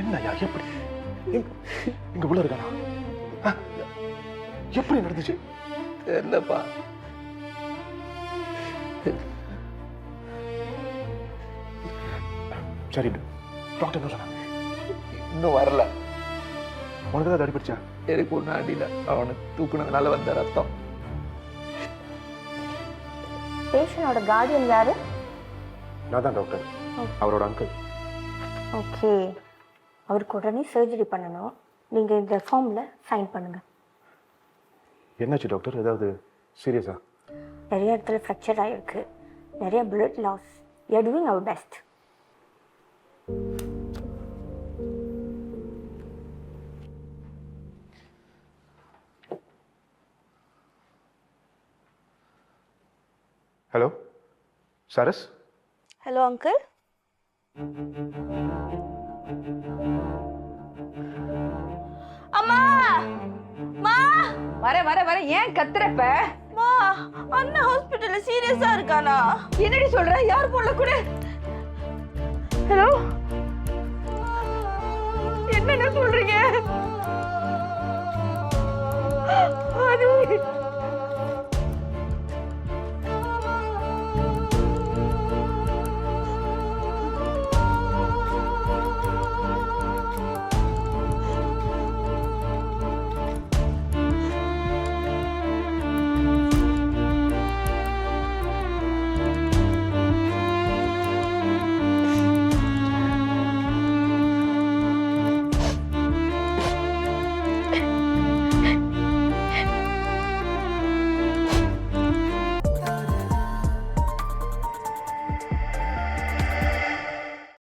என்னையா எப்படி இங்க உள்ள இருக்கானா? எப்படி நடந்துச்சு? தெரியலப்பா. சரி, டாக்டர் என்ன சொன்னாங்க? இன்னும் வரல. உனக்கு தான் அடிபடிச்சா? எனக்கு ஒன்றும் அடியில. அவனுக்கு தூக்குனதுனால வந்த ரத்தம். பேஷண்டோட கார்டியன் யாரு? நான் தான் டாக்டர், அவரோட அங்கிள். ஓகே, அவருக்கு உடனே சர்ஜரி பண்ணணும். நீங்கள் இந்த ஃபார்மில் சைன் பண்ணுங்க. என்னாச்சு டாக்டர்? ஏதாவது சீரியஸா? நிறைய இடத்துல ஃப்ராக்சர் ஆகிருக்கு, நிறைய blood loss. You are doing our best. Hello Saras. Hello uncle. அம்மா மா வர வர வர ஏன் கத்துறப்ப? மா, அண்ணா ஹாஸ்பிடல்ல சீரியஸா இருக்கானா? என்னடி சொல்ற? யார் போன்ல கூட